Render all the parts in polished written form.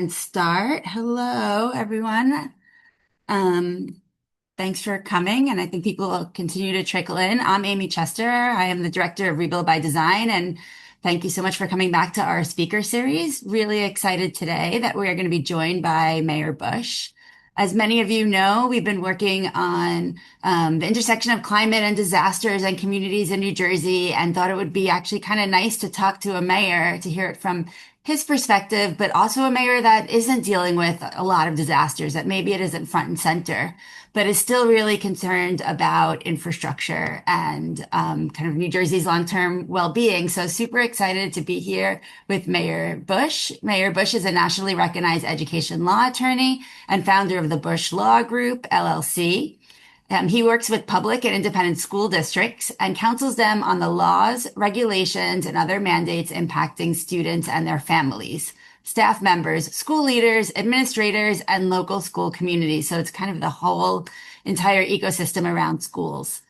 And start. Hello, everyone. Um, Thanks for coming, and I think people will continue to trickle in. I'm Amy Chester. I am the director of Rebuild by Design, and thank you so much for coming back to our speaker series. Really excited today that we are going to be joined by Mayor Busch. As many of you know, we've been working on the intersection of climate and disasters and communities in New Jersey, and thought it would be actually kind of nice to talk to a mayor to hear it from his perspective, but also a mayor that isn't dealing with a lot of disasters, that maybe it isn't front and center, but is still really concerned about infrastructure and kind of New Jersey's long-term well-being. So super excited to be here with Mayor Busch. Mayor Busch is a nationally recognized education law attorney and founder of the Busch Law Group, LLC. He works with public and independent school districts and counsels them on the laws, regulations, and other mandates impacting students and their families, staff members, school leaders, administrators, and local school communities. So it's kind of the whole entire ecosystem around schools.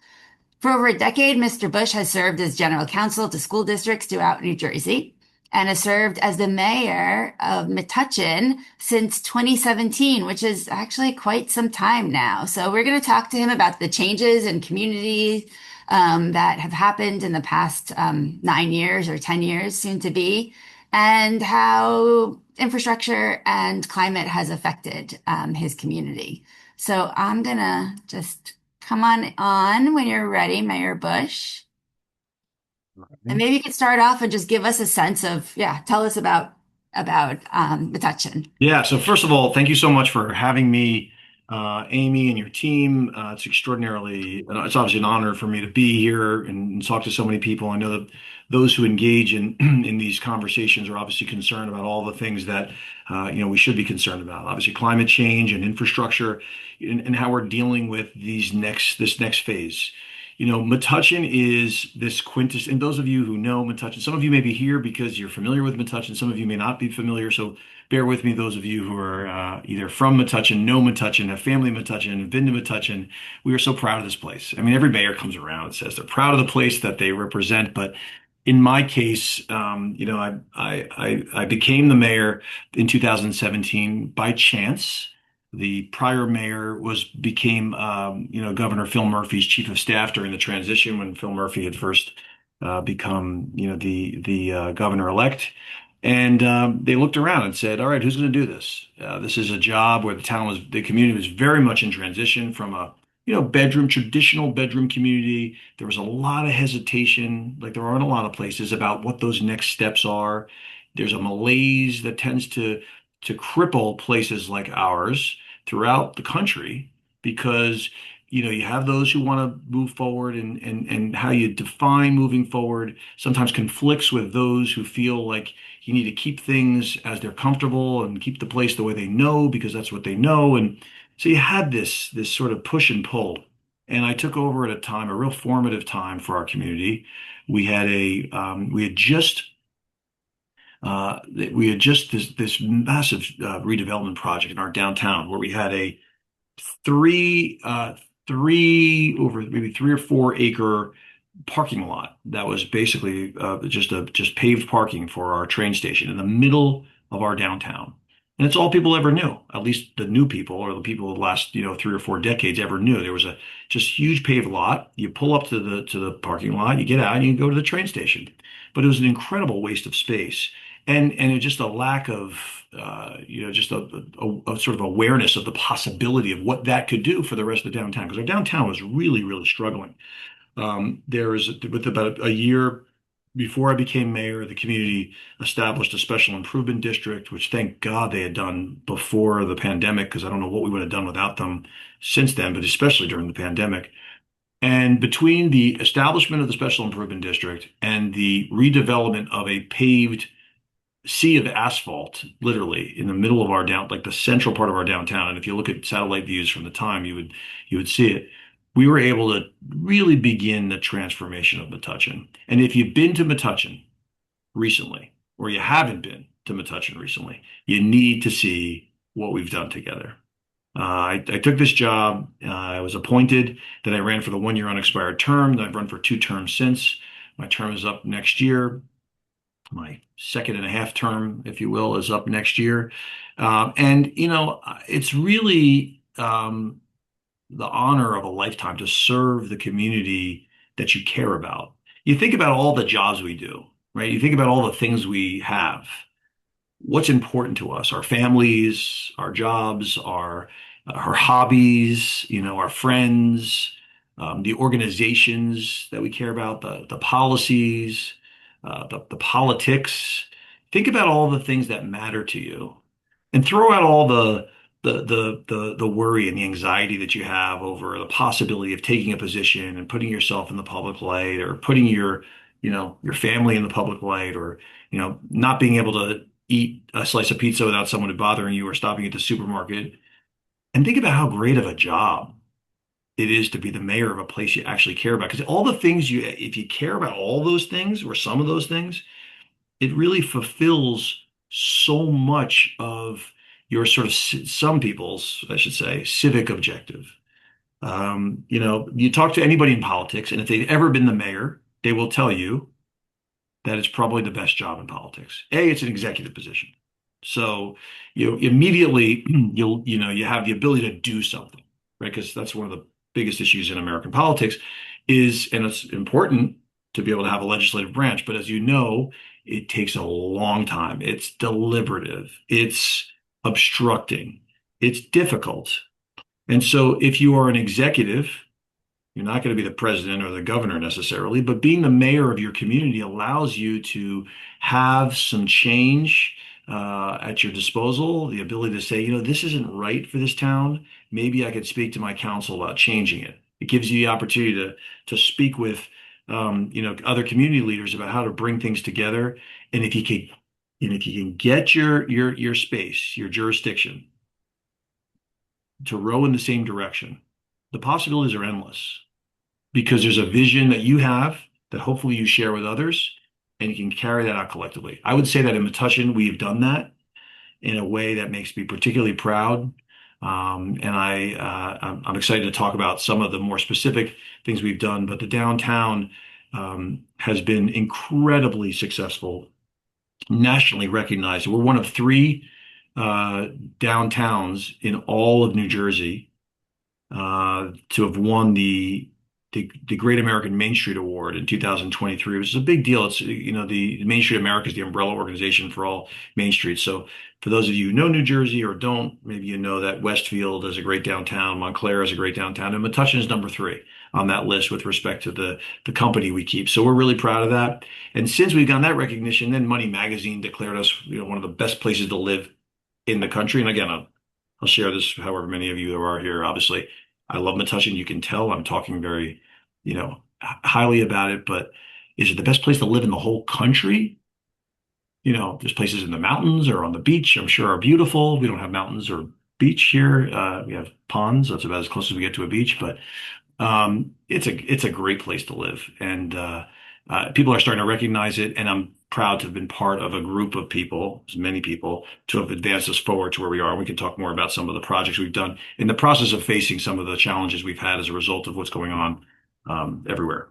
For over a decade, Mr. Busch has served as general counsel to school districts throughout New Jersey and has served as the mayor of Metuchen since 2017, which is actually quite some time now. So we're going to talk to him about the changes in community that have happened in the past 9 years or 10 years, soon to be, and how infrastructure and climate has affected his community. So I'm going to just come on when you're ready, Mayor Busch. And maybe you could start off and just give us a sense of, yeah, tell us about Metuchen. Yeah, so first of all, thank you so much for having me, Amy and your team. It's extraordinarily, it's obviously an honor for me to be here and talk to so many people. I know that those who engage in in these conversations are obviously concerned about all the things that we should be concerned about. Obviously, climate change and infrastructure, and how we're dealing with this next phase. Metuchen is this quintess, and those of you who know Metuchen, some of you may be here because you're familiar with Metuchen, some of you may not be familiar. So bear with me, those of you who are either from Metuchen, know Metuchen, have family in Metuchen, have been to Metuchen. We are so proud of this place. I mean, every mayor comes around and says they're proud of the place that they represent, but in my case, I became the mayor in 2017 by chance. The prior mayor became Governor Phil Murphy's chief of staff during the transition when Phil Murphy had first become the governor elect. And they looked around and said, "All right, who's going to do this? This is a job where the community was very much in transition from a traditional bedroom community. There was a lot of hesitation, like there are in a lot of places, about what those next steps are. There's a malaise that tends to cripple places like ours throughout the country because you have those who want to move forward, and how you define moving forward sometimes conflicts with those who feel like you need to keep things as they're comfortable and keep the place the way they know because that's what they know. And so you had this sort of push and pull. And I took over at a real formative time for our community. We had a we had just this massive redevelopment project in our downtown where we had a three three over maybe 3 or 4 acre parking lot that was basically just paved parking for our train station in the middle of our downtown. And it's all people ever knew, at least the new people or the people of the last 3 or 4 decades ever knew. There was a just huge paved lot. You pull up to the parking lot, you get out, and you can go to the train station. But it was an incredible waste of space, and it was just a lack of just a sort of awareness of the possibility of what that could do for the rest of the downtown, because our downtown was really, really struggling. With about a year before I became mayor, the community established a special improvement district, which thank God they had done before the pandemic, because I don't know what we would have done without them since then, but especially during the pandemic. And between the establishment of the special improvement district and the redevelopment of a paved sea of asphalt, literally in the middle of like the central part of our downtown. And if you look at satellite views from the time, you would see it. We were able to really begin the transformation of Metuchen. And if you've been to Metuchen recently, or you haven't been to Metuchen recently, you need to see what we've done together. I took this job. I was appointed. Then I ran for the 1 year unexpired term. Then I've run for 2 terms since. My term is up next year. My second and a half term, if you will, is up next year. And, it's really the honor of a lifetime to serve the community that you care about. You think about all the jobs we do, right? You think about all the things we have. What's important to us, our families, our jobs, our hobbies, our friends, the organizations that we care about, the policies, the politics. Think about all the things that matter to you, and throw out all the worry and the anxiety that you have over the possibility of taking a position and putting yourself in the public light, or putting your family in the public light, or not being able to eat a slice of pizza without someone bothering you, or stopping at the supermarket. And think about how great of a job it is to be the mayor of a place you actually care about. Because all the things if you care about all those things or some of those things, it really fulfills so much of your sort of, some people's, I should say, civic objective. You talk to anybody in politics, and if they've ever been the mayor, they will tell you that it's probably the best job in politics. It's an executive position. So you immediately you have the ability to do something, right? Because that's one of the biggest issues in American politics and it's important to be able to have a legislative branch, but as you know, it takes a long time. It's deliberative. It's obstructing. It's difficult. And so if you are an executive, you're not going to be the president or the governor necessarily, but being the mayor of your community allows you to have some change at your disposal, the ability to say, this isn't right for this town. Maybe I could speak to my council about changing it. It gives you the opportunity to speak with other community leaders about how to bring things together. And if you can get your space, your jurisdiction to row in the same direction, the possibilities are endless, because there's a vision that you have that hopefully you share with others, and you can carry that out collectively. I would say that in Metuchen, we've done that in a way that makes me particularly proud. And I'm excited to talk about some of the more specific things we've done. But the downtown has been incredibly successful, nationally recognized. We're one of three downtowns in all of New Jersey to have won the Great American Main Street Award in 2023, which is a big deal. It's, the Main Street America is the umbrella organization for all Main Streets. So for those of you who know New Jersey or don't, maybe you know that Westfield is a great downtown, Montclair is a great downtown, and Metuchen is number three on that list with respect to the company we keep. So we're really proud of that. And since we've gotten that recognition, then Money Magazine declared us, one of the best places to live in the country. And again, I'll share this however many of you there are here. Obviously, I love Metuchen. You can tell I'm talking very, highly about it, but is it the best place to live in the whole country? There's places in the mountains or on the beach, I'm sure, are beautiful. We don't have mountains or beach here. We have ponds. That's about as close as we get to a beach, but it's a great place to live, and people are starting to recognize it. And I'm proud to have been part of a group of people, as many people, to have advanced us forward to where we are. And we can talk more about some of the projects we've done in the process of facing some of the challenges we've had as a result of what's going on everywhere.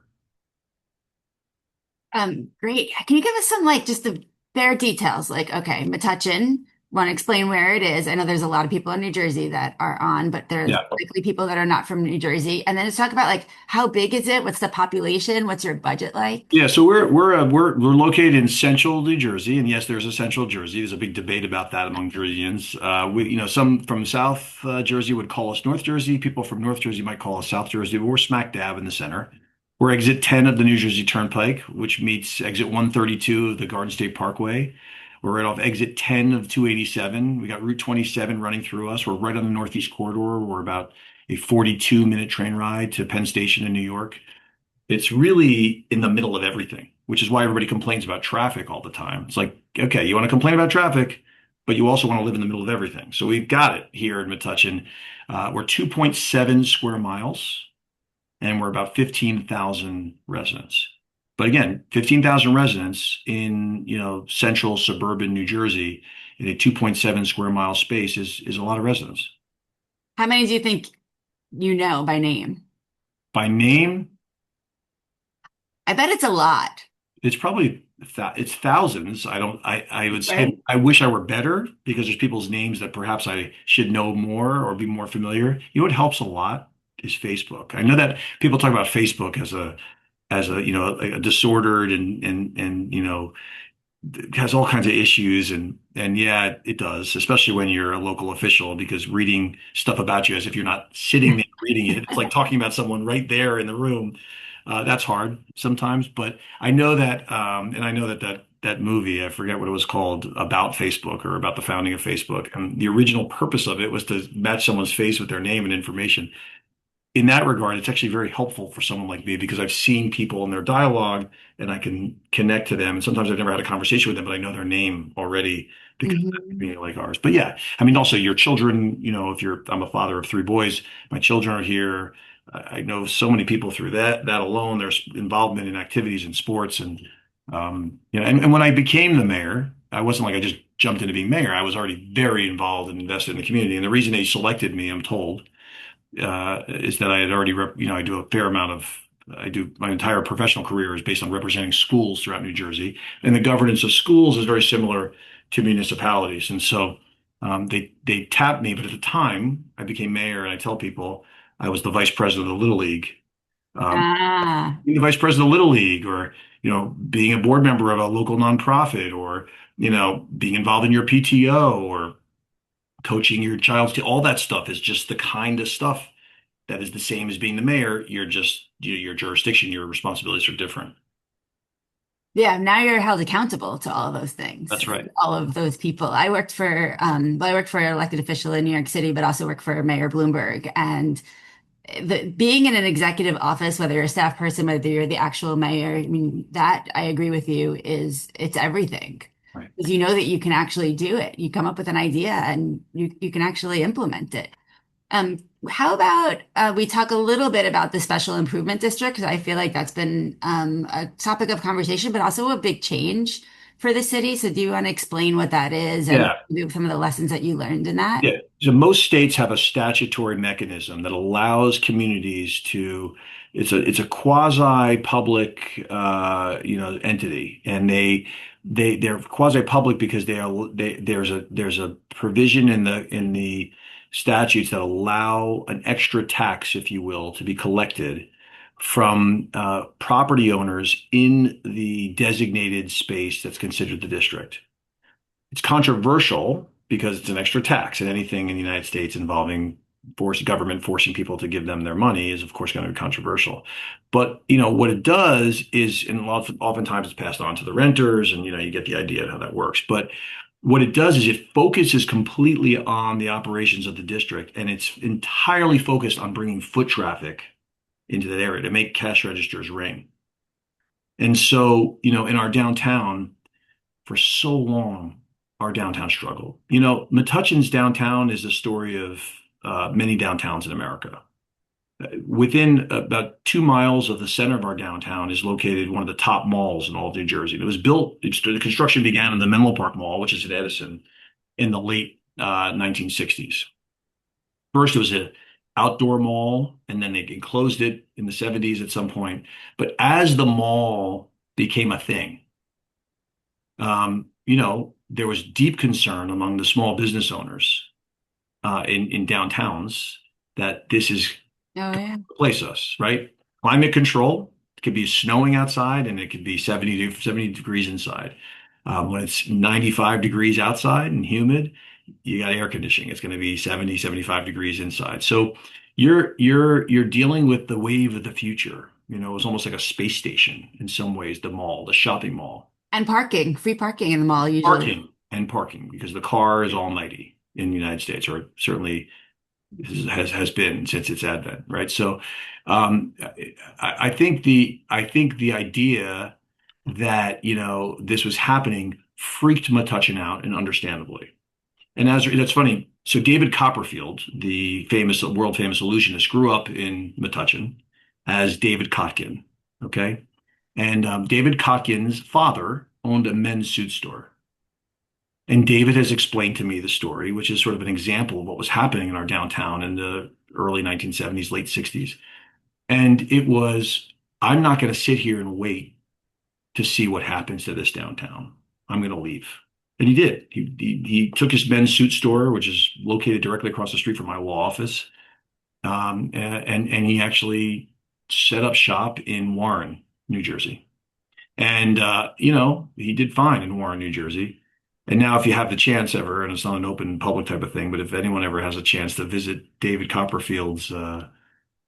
Great. Can you give us some like just the bare details? Like, okay, Metuchen, want to explain where it is? I know there's a lot of people in New Jersey that are on, but there's Yeah. likely people that are not from New Jersey. And then let's talk about like how big is it? What's the population? What's your budget like? Yeah, so we're located in central New Jersey, and yes, there's a central Jersey. There's a big debate about that among Jerseyans. Some from South Jersey would call us North Jersey. People from North Jersey might call us South Jersey, but we're smack dab in the center. We're exit 10 of the New Jersey Turnpike, which meets exit 132 of the Garden State Parkway. We're right off exit 10 of 287. We got Route 27 running through us. We're right on the Northeast Corridor. We're about a 42-minute train ride to Penn Station in New York. It's really in the middle of everything, which is why everybody complains about traffic all the time. It's like, okay, you want to complain about traffic, but you also want to live in the middle of everything. So we've got it here in Metuchen. We're 2.7 square miles, and we're about 15,000 residents. But again, 15,000 residents in, central suburban New Jersey in a 2.7 square mile space is a lot of residents. How many do you think you know by name? By name, I bet it's a lot. It's probably it's thousands. I would say Right? I wish I were better because there's people's names that perhaps I should know more or be more familiar. You know what helps a lot is Facebook. I know that people talk about Facebook as a a disordered and has all kinds of issues and yeah, it does, especially when you're a local official because reading stuff about you as if you're not sitting there reading it, it's like talking about someone right there in the room. That's hard sometimes, but I know that and I know that that movie, I forget what it was called, about Facebook or about the founding of Facebook, and the original purpose of it was to match someone's face with their name and information. In that regard, it's actually very helpful for someone like me because I've seen people in their dialogue and I can connect to them. And sometimes I've never had a conversation with them, but I know their name already because of a Mhm. community like ours. But yeah, I mean, also your children, if I'm a father of three boys, my children are here. I know so many people through that alone. There's involvement in activities and sports and when I became the mayor, I wasn't like I just jumped into being mayor. I was already very involved and invested in the community. And the reason they selected me, I'm told, is that I had already, I do a fair amount of, I do my entire professional career is based on representing schools throughout New Jersey, and the governance of schools is very similar to municipalities. And so they tapped me, but at the time I became mayor, and I tell people I was the vice president of the Little League. Um, Ah. being the vice president of Little League, or being a board member of a local nonprofit, or being involved in your PTO, or coaching your child's team, all that stuff is just the kind of stuff that is the same as being the mayor. You're just your jurisdiction, your responsibilities are different. Yeah, now you're held accountable to all of those things, That's right. all of those people. I worked for an elected official in New York City, but also worked for Mayor Bloomberg. And being in an executive office, whether you're a staff person, whether you're the actual mayor, I mean, that I agree with you it's everything. Right. Because you know that you can actually do it. You come up with an idea and you can actually implement it. How about we talk a little bit about the special improvement district? Because I feel like that's been a topic of conversation, but also a big change for the city. So do you want to explain what that is and Yeah. maybe some of the lessons that you learned in that? Yeah. So most states have a statutory mechanism that allows communities to, it's a quasi-public entity, and they're quasi-public because there's a provision in the statutes that allow an extra tax, if you will, to be collected from property owners in the designated space that's considered the district. It's controversial because it's an extra tax, and anything in the United States involving government forcing people to give them their money is, of course, going to be controversial. But what it does is, and oftentimes it's passed on to the renters, and you get the idea of how that works. But what it does is it focuses completely on the operations of the district, and it's entirely focused on bringing foot traffic into that area to make cash registers ring. And so, in our downtown, for so long, our downtown struggled. Metuchen's downtown is the story of many downtowns in America. Within about 2 miles of the center of our downtown is located one of the top malls in all of New Jersey. The construction began in the Menlo Park Mall, which is at Edison, in the late 1960s. First, it was an outdoor mall, and then they enclosed it in the 70s at some point. But as the mall became a thing, there was deep concern among the small business owners in downtowns that this is Oh, going yeah. to replace us, right? Climate control, it could be snowing outside and it could be 70 degrees inside. When it's 95 degrees outside and humid, you got air conditioning. It's going to be 70, 75 degrees inside. So you're dealing with the wave of the future. It was almost like a space station in some ways, the mall, the shopping mall. And parking, free parking in the mall usually. Parking, because the car is almighty in the United States, or certainly has been since its advent, right? So, I think the idea that this was happening freaked Metuchen out, and understandably. And that's funny. So David Copperfield, the famous world famous illusionist, grew up in Metuchen as David Kotkin. Okay, and David Kotkin's father owned a men's suit store. And David has explained to me the story, which is sort of an example of what was happening in our downtown in the early 1970s, late 60s. And it was, I'm not going to sit here and wait to see what happens to this downtown. I'm going to leave. And he did. He took his men's suit store, which is located directly across the street from my law office, and he actually set up shop in Warren, New Jersey. And he did fine in Warren, New Jersey. And now, if you have the chance ever, and it's not an open public type of thing, but if anyone ever has a chance to visit David Copperfield's uh,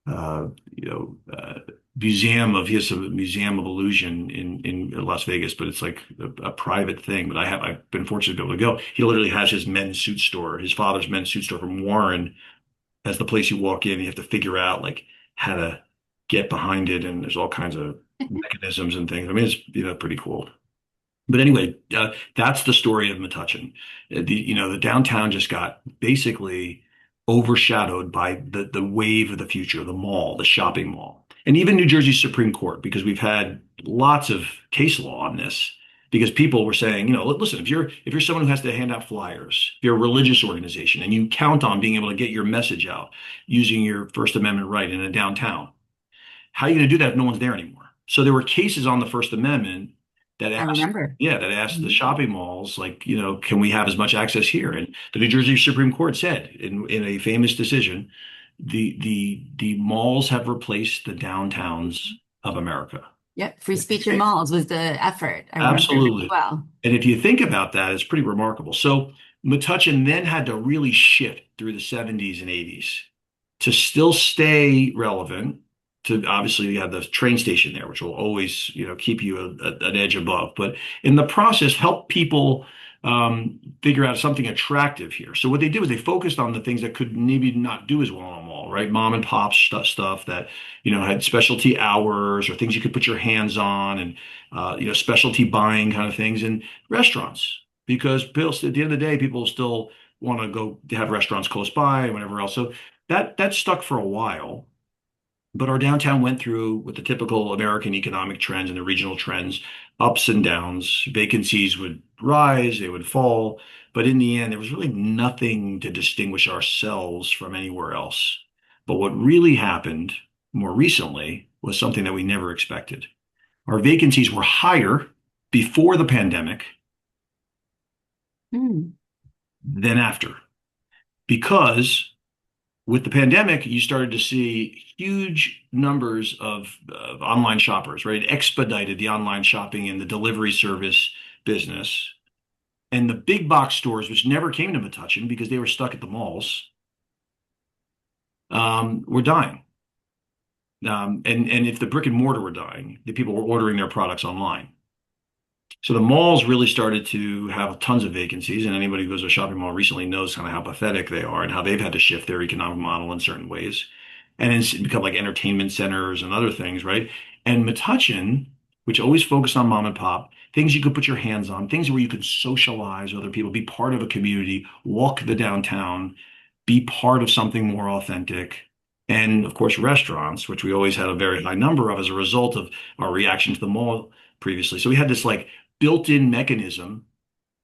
you know, uh, he has a museum of illusion in Las Vegas, but it's like a private thing. But I've been fortunate to be able to go. He literally has his men's suit store, his father's men's suit store from Warren, as the place you walk in. You have to figure out like how to get behind it, and there's all kinds of mechanisms and things. I mean, it's pretty cool. But anyway, that's the story of Metuchen. The downtown just got basically overshadowed by the wave of the future, the mall, the shopping mall, and even New Jersey Supreme Court, because we've had lots of case law on this. Because people were saying, listen, if you're someone who has to hand out flyers, if you're a religious organization and you count on being able to get your message out using your First Amendment right in a downtown, how are you going to do that if no one's there anymore? So there were cases on the First Amendment that I asked, remember. yeah, that asked the Mhm. shopping malls, like, can we have as much access here? And the New Jersey Supreme Court said in a famous decision, the malls have replaced the downtowns of America. Yep. Free speech in malls was the effort. I remember it really Absolutely. well. And if you think about that, it's pretty remarkable. So Metuchen then had to really shift through the 70s and 80s to still stay relevant. To obviously you have the train station there, which will always, keep you an edge above. But in the process, help people figure out something attractive here. So what they did was they focused on the things that could maybe not do as well in a mall, right? Mom and pop stuff that, had specialty hours or things you could put your hands on, and specialty buying kind of things, and restaurants. Because people, at the end of the day, people still want to go have restaurants close by and whatever else. So that stuck for a while. But our downtown went through, with the typical American economic trends and the regional trends, ups and downs. Vacancies would rise, they would fall. But in the end, there was really nothing to distinguish ourselves from anywhere else. But what really happened more recently was something that we never expected. Our vacancies were higher before the pandemic Hmm. than after, because with the pandemic, you started to see huge numbers of online shoppers, right? It expedited the online shopping and the delivery service business. And the big box stores, which never came to Metuchen because they were stuck at the malls, were dying. And if the brick and mortar were dying, the people were ordering their products online. So the malls really started to have tons of vacancies, and anybody who goes to a shopping mall recently knows kind of how pathetic they are and how they've had to shift their economic model in certain ways. And it's become like entertainment centers and other things, right? And Metuchen, which always focused on mom and pop, things you could put your hands on, things where you could socialize with other people, be part of a community, walk the downtown, be part of something more authentic. And of course, restaurants, which we always had a very high number of as a result of our reaction to the mall previously. So we had this like built-in mechanism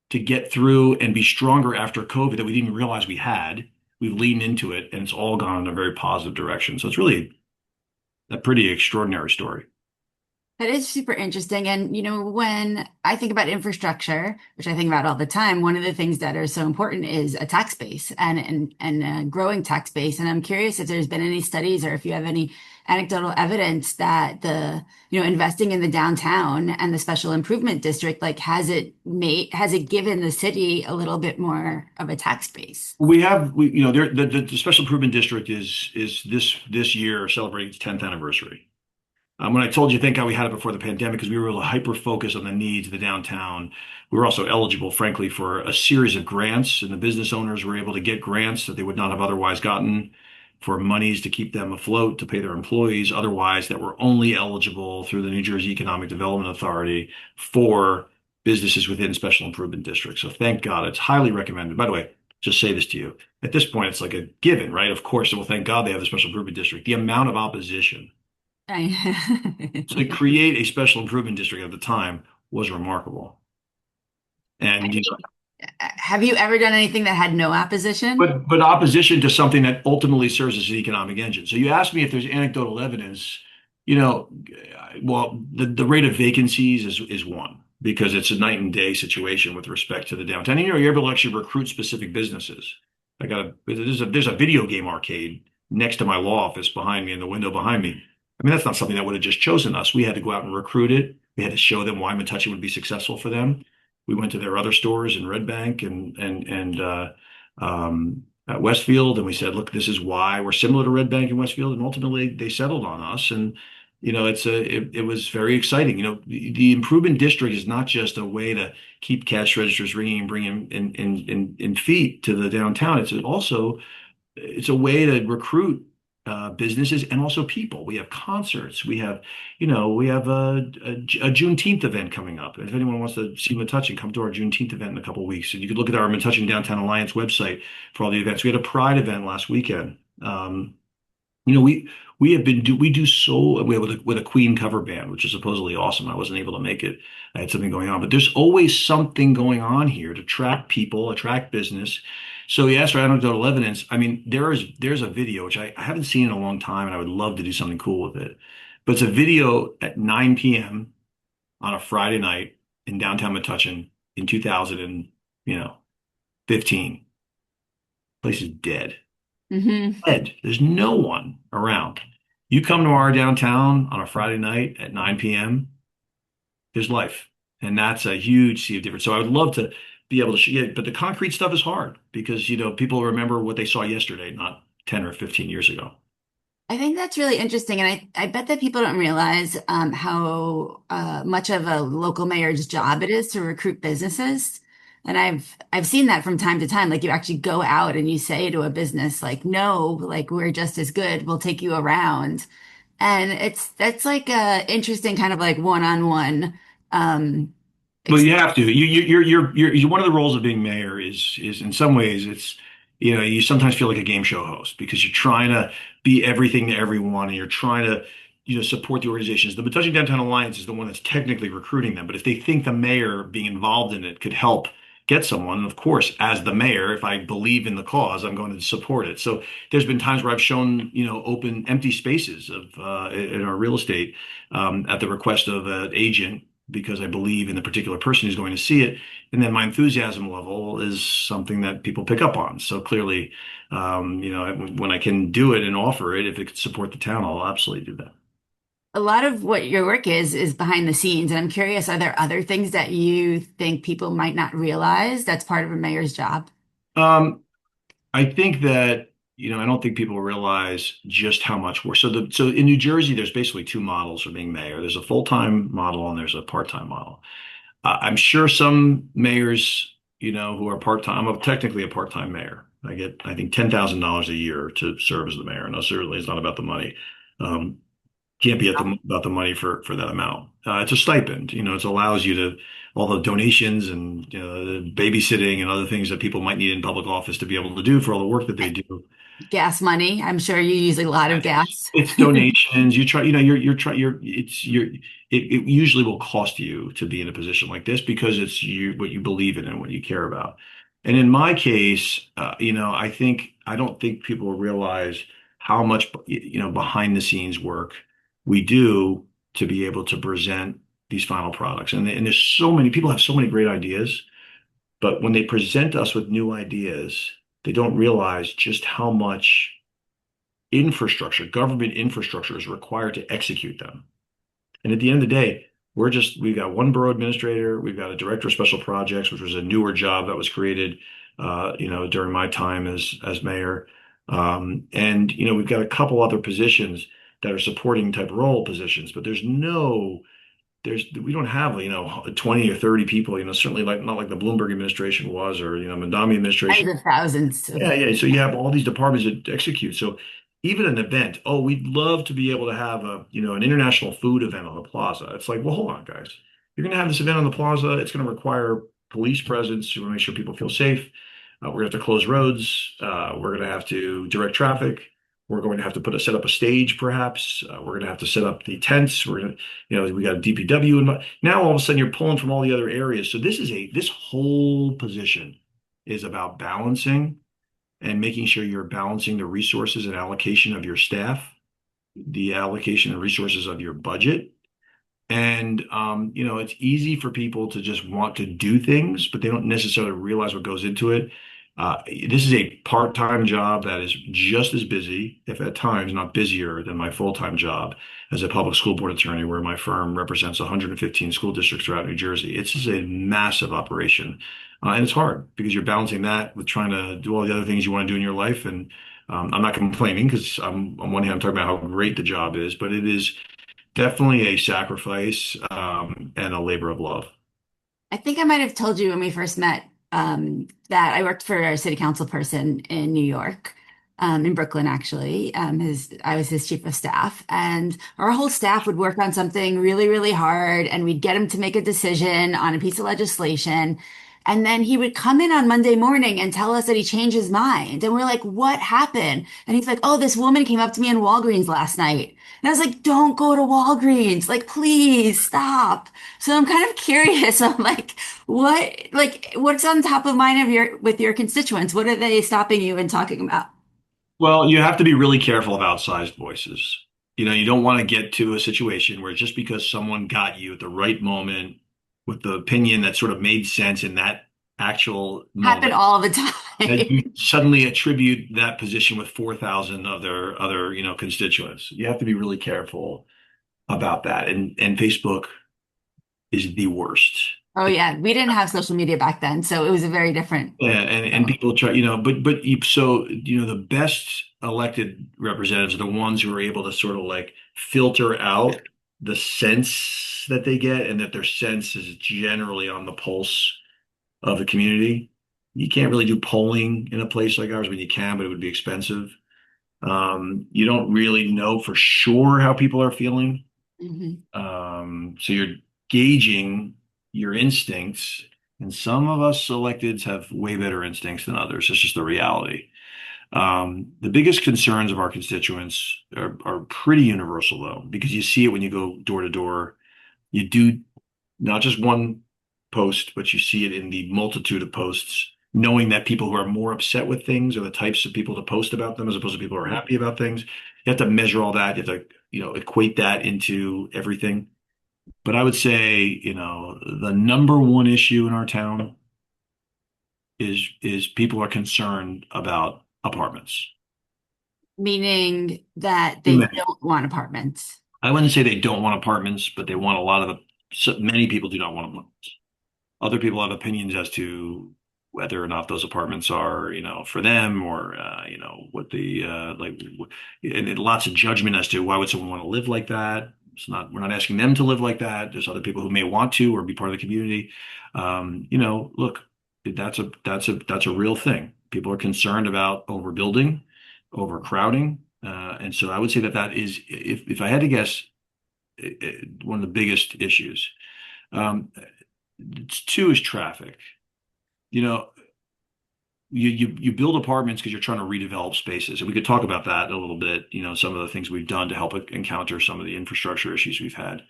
to get through and be stronger after COVID that we didn't realize we had. We've leaned into it, and it's all gone in a very positive direction. So it's really a pretty extraordinary story. That is super interesting. And, when I think about infrastructure, which I think about all the time, one of the things that are so important is a tax base and a growing tax base. And I'm curious if there's been any studies or if you have any anecdotal evidence that investing in the downtown and the special improvement district, like, has it given the city a little bit more of a tax base? The special improvement district is this year celebrating its 10th anniversary. When I told you, thank God we had it before the pandemic, because we were able to hyper focus on the needs of the downtown. We were also eligible, frankly, for a series of grants, and the business owners were able to get grants that they would not have otherwise gotten, for monies to keep them afloat, to pay their employees, otherwise that were only eligible through the New Jersey Economic Development Authority for businesses within special improvement districts. So thank God, it's highly recommended. By the way, just say this to you. At this point, it's like a given, right? Of course, well, thank God they have the special improvement district. The amount of opposition to I- create a special improvement district at the time was remarkable. And Have you ever done anything that had no opposition? but opposition to something that ultimately serves as an economic engine. So you asked me if there's anecdotal evidence. You know, well, the rate of vacancies is one because it's a night and day situation with respect to the downtown. And, you're able to actually recruit specific businesses. There's a video game arcade next to my law office behind me in the window behind me. I mean, that's not something that would have just chosen us. We had to go out and recruit it. We had to show them why Metuchen would be successful for them. We went to their other stores in Red Bank at Westfield, and we said, look, this is why we're similar to Red Bank and Westfield, and ultimately they settled on us. And it was very exciting. The improvement district is not just a way to keep cash registers ringing and bringing in feet to the downtown. It's a way to recruit businesses and also people. We have concerts. We have a Juneteenth event coming up. If anyone wants to see Metuchen, come to our Juneteenth event in a couple of weeks. And you could look at our Metuchen Downtown Alliance website for all the events. We had a Pride event last weekend. You know, we have been do we do so we have with a Queen cover band, which is supposedly awesome. I wasn't able to make it. I had something going on, but there's always something going on here to attract people, attract business. So you asked for anecdotal evidence. I mean, there's a video which I haven't seen in a long time, and I would love to do something cool with it. But it's a video at 9 p.m. on a Friday night in downtown Metuchen in 2000 and 15. Place is dead. Hmm. Dead. There's no one around. You come to our downtown on a Friday night at 9 p.m., there's life. And that's a huge sea of difference. So I would love to be able to, yeah, but the concrete stuff is hard because, people remember what they saw yesterday, not 10 or 15 years ago. I think that's really interesting. And I bet that people don't realize how much of a local mayor's job it is to recruit businesses. And I've seen that from time to time. Like you actually go out and you say to a business, like, no, like we're just as good. We'll take you around. And that's like a interesting kind of like one-on-one um Well, ex you have to. One of the roles of being mayor is in some ways you sometimes feel like a game show host because you're trying to be everything to everyone and you're trying to support the organizations. The Metuchen Downtown Alliance is the one that's technically recruiting them, but if they think the mayor being involved in it could help get someone, of course, as the mayor, if I believe in the cause, I'm going to support it. So there's been times where I've shown open empty spaces of in our real estate at the request of an agent because I believe in the particular person who's going to see it. And then my enthusiasm level is something that people pick up on. So clearly, when I can do it and offer it, if it could support the town, I'll absolutely do that. a lot of what your work is behind the scenes. And I'm curious, are there other things that you think people might not realize that's part of a mayor's job? Um, I think that, I don't think people realize just how much work. So in New Jersey, there's basically two models for being mayor. There's a full-time model and there's a part-time model. I'm sure some mayors, who are part-time, I'm technically a part-time mayor. I get, I think, $10,000 a year to serve as the mayor. No, certainly it's not about the money. Um, can't be about the money for that amount. It's a stipend. It allows you to all the donations and the babysitting and other things that people might need in public office to be able to do for all the work that they do. Gas money. I'm sure you use a lot of gas. It's donations. You try, you're trying, it usually will cost you to be in a position like this because it's what you believe in and what you care about. And in my case, I don't think people realize how much, behind the scenes work we do to be able to present these final products. And there's so many people have so many great ideas, but when they present us with new ideas, they don't realize just how much government infrastructure is required to execute them. And at the end of the day, we've got one borough administrator, we've got a director of special projects, which was a newer job that was created, during my time as mayor. And we've got a couple other positions that are supporting type role positions, but we don't have, 20 or 30 people, certainly not like the Bloomberg administration was or, Mandami administration. Tens of thousands of. Yeah, yeah. So you have all these departments that execute. So even an event, oh, we'd love to be able to have an international food event on the plaza. It's like, well, hold on, guys. You're going to have this event on the plaza. It's going to require police presence. You want to make sure people feel safe. We're going to have to close roads. We're going to have to direct traffic. We're going to have to set up a stage, perhaps. We're going to have to set up the tents. We're going to, we got a DPW. And now all of a sudden you're pulling from all the other areas. So this whole position is about balancing and making sure you're balancing the resources and allocation of your staff the allocation and resources of your budget. And it's easy for people to just want to do things, but they don't necessarily realize what goes into it. This is a part-time job that is just as busy, if at times not busier, than my full-time job as a public school board attorney, where my firm represents 115 school districts throughout New Jersey. It's just a massive operation. And it's hard because you're balancing that with trying to do all the other things you want to do in your life. And I'm not complaining because on one hand, I'm talking about how great the job is, but it is definitely a sacrifice, and a labor of love. I think I might have told you when we first met that I worked for a city council person in New York, in Brooklyn, actually. I was his chief of staff, and our whole staff would work on something really, really hard, and we'd get him to make a decision on a piece of legislation. And then he would come in on Monday morning and tell us that he changed his mind. And we're like, what happened? And he's like, oh, this woman came up to me in Walgreens last night. And I was like, don't go to Walgreens. Like, please stop. So I'm kind of curious. I'm what's on top of mind of with your constituents? What are they stopping you and talking about? Well, you have to be really careful of outsized voices. You don't want to get to a situation where just because someone got you at the right moment with the opinion that sort of made sense in that actual Happen moment, all the that you time. suddenly attribute that position with 4,000 of their other, constituents. You have to be really careful about that. And Facebook is the worst. Oh yeah, we didn't have social media back then, so it was a very different. Yeah, and Oh. people try, the best elected representatives are the ones who are able to sort of like filter out the sense that they get, and that their sense is generally on the pulse of the community. You can't really do polling in a place like ours. I mean, you can, but it would be expensive. You don't really know for sure how people are feeling. Mhm. So you're gauging your instincts, and some of us electeds have way better instincts than others. It's just the reality. The biggest concerns of our constituents are pretty universal, though, because you see it when you go door to door. You do not just one post, but you see it in the multitude of posts, knowing that people who are more upset with things are the types of people to post about them as opposed to people who are happy about things. You have to measure all that. You have to, equate that into everything. But I would say, the number one issue in our town is people are concerned about apartments. Meaning that Too they many. don't want apartments. I wouldn't say they don't want apartments, but they want a lot of many people do not want apartments. Other people have opinions as to whether or not those apartments are, for them, or, what the, and lots of judgment as to why would someone want to live like that. We're not asking them to live like that. There's other people who may want to or be part of the community. Look, that's a real thing. People are concerned about overbuilding, overcrowding. And so I would say that is, if I had to guess, one of the biggest issues. Um, Two is traffic. You know, you build apartments because you're trying to redevelop spaces, and we could talk about that a little bit. Some of the things we've done to help encounter some of the infrastructure issues we've had.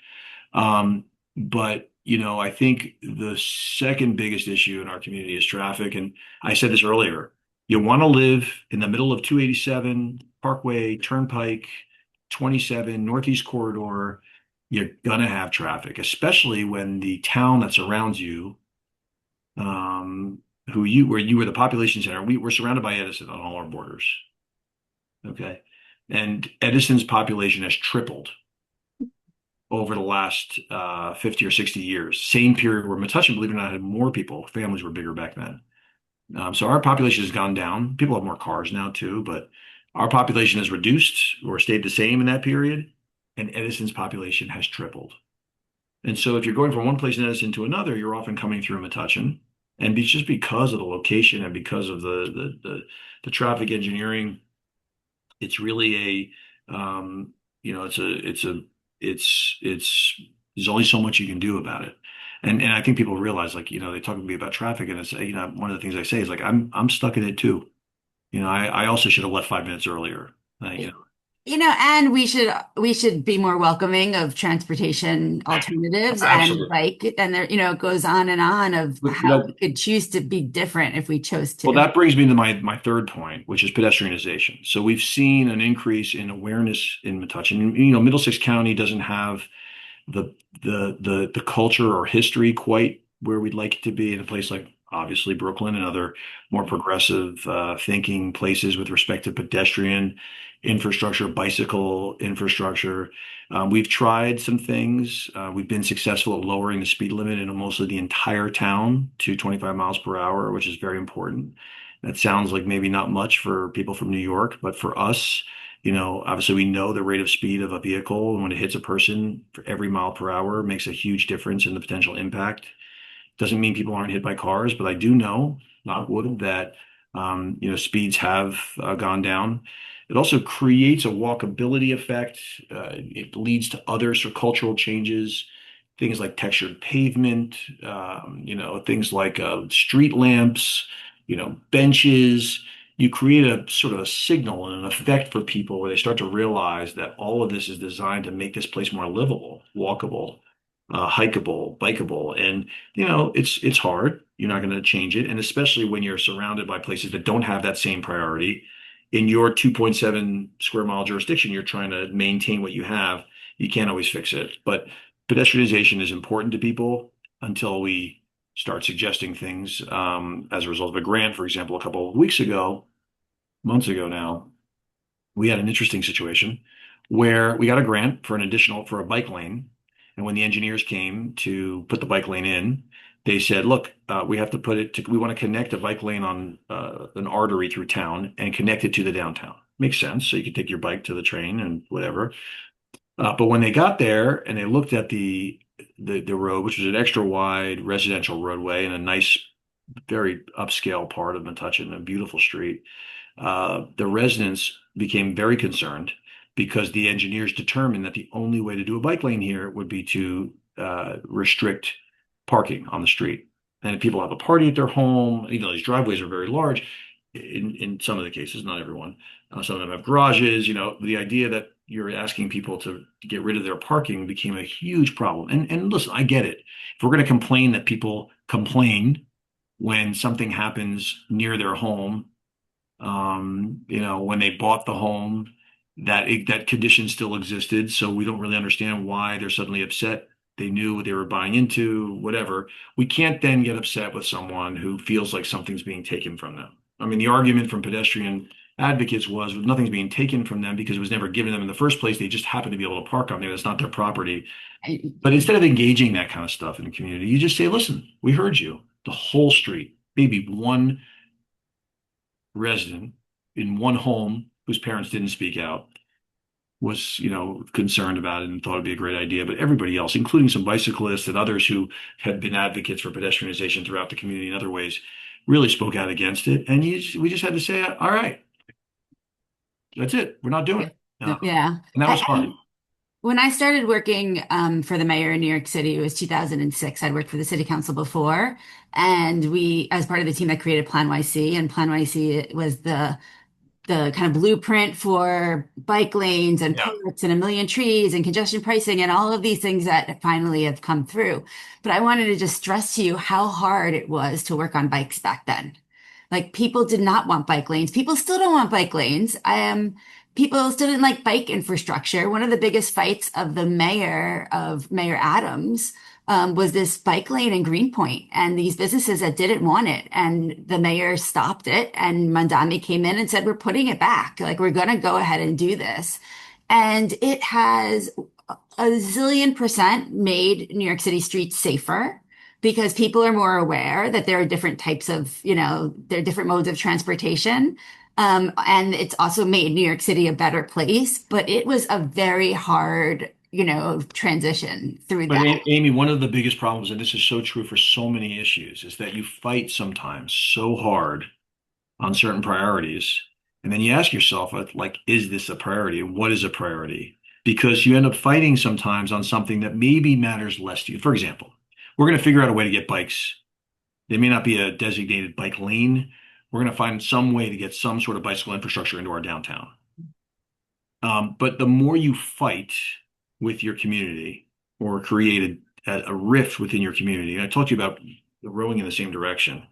But I think the second biggest issue in our community is traffic. And I said this earlier. You want to live in the middle of 287 Parkway, Turnpike, 27 Northeast Corridor. You're gonna have traffic, especially when the town that surrounds you, where you were the population center. We're surrounded by Edison on all our borders. Okay. And Edison's population has tripled over the last 50 or 60 years. Same period where Metuchen, believe it or not, had more people. Families were bigger back then. So our population has gone down. People have more cars now too, but our population has reduced or stayed the same in that period, and Edison's population has tripled. And so if you're going from one place in Edison to another, you're often coming through Metuchen. And just because of the location and because of the traffic engineering, it's really there's only so much you can do about it. And I think people realize, like, they talk to me about traffic, and it's, one of the things I say is, like, I'm stuck in it too. I also should have left 5 minutes earlier. You know. And we should be more welcoming of transportation alternatives and Absolutely. bike, and there, it goes on and on of how we could choose to be different if we chose Well, to. that brings me to my third point, which is pedestrianization. So we've seen an increase in awareness in Metuchen. Middlesex County doesn't have the the culture or history quite where we'd like it to be in a place like obviously Brooklyn and other more progressive thinking places with respect to pedestrian infrastructure, bicycle infrastructure. We've tried some things. We've been successful at lowering the speed limit in mostly the entire town to 25 miles per hour, which is very important. That sounds like maybe not much for people from New York, but for us, obviously we know the rate of speed of a vehicle, and when it hits a person for every mile per hour makes a huge difference in the potential impact. Doesn't mean people aren't hit by cars, but I do know, knock wood, that speeds have gone down. It also creates a walkability effect. It leads to other sort of cultural changes, things like textured pavement, things like street lamps, benches. You create a sort of a signal and an effect for people where they start to realize that all of this is designed to make this place more livable, walkable, hikeable, bikeable, and it's hard. You're not going to change it, and especially when you're surrounded by places that don't have that same priority. In your 2.7 square mile jurisdiction, you're trying to maintain what you have. You can't always fix it, but pedestrianization is important to people until we start suggesting things. As a result of a grant, for example, a couple of weeks ago, months ago now, we had an interesting situation where we got a grant for a bike lane. And when the engineers came to put the bike lane in, they said, look, we want to connect a bike lane on an artery through town and connect it to the downtown. Makes sense. So you can take your bike to the train and whatever. But when they got there and they looked at the road, which was an extra wide residential roadway in a nice, very upscale part of Metuchen, a beautiful street, the residents became very concerned because the engineers determined that the only way to do a bike lane here would be to restrict parking on the street. And if people have a party at their home, these driveways are very large in some of the cases, not everyone. Some of them have garages. The idea that you're asking people to get rid of their parking became a huge problem. And listen, I get it. If we're going to complain that people complain when something happens near their home, when they bought the home, that condition still existed. So we don't really understand why they're suddenly upset. They knew what they were buying into, whatever. We can't then get upset with someone who feels like something's being taken from them. I mean, the argument from pedestrian advocates was nothing's being taken from them because it was never given them in the first place. They just happen to be able to park on there. That's not their property. But instead of engaging that kind of stuff in the community, you just say, listen, we heard you. The whole street, maybe one resident in one home whose parents didn't speak out was, concerned about it and thought it'd be a great idea. But everybody else, including some bicyclists and others who had been advocates for pedestrianization throughout the community in other ways, really spoke out against it. And we just had to say, all right, that's it. We're not doing it. Yeah. And that was hard. When I started working for the mayor in New York City, it was 2006. I'd worked for the city council before, and as part of the team that created Plan YC, and Plan YC was the kind of blueprint for bike lanes and Yeah. parks and a million trees and congestion pricing and all of these things that finally have come through. But I wanted to just stress to you how hard it was to work on bikes back then. Like people did not want bike lanes. People still don't want bike lanes. People still didn't like bike infrastructure. One of the biggest fights of Mayor Adams was this bike lane in Greenpoint and these businesses that didn't want it. And the mayor stopped it and Mandami came in and said, we're putting it back. Like we're going to go ahead and do this. And it has a zillion percent made New York City streets safer because people are more aware that there are different types of, there are different modes of transportation. And it's also made New York City a better place, but it was a very hard, transition through But that. Amy, one of the biggest problems, and this is so true for so many issues, is that you fight sometimes so hard on certain priorities. And then you ask yourself, like, is this a priority? And what is a priority? Because you end up fighting sometimes on something that maybe matters less to you. For example, we're going to figure out a way to get bikes. There may not be a designated bike lane. We're going to find some way to get some sort of bicycle infrastructure into our downtown. But the more you fight with your community or create a rift within your community, and I told you about rowing in the same direction,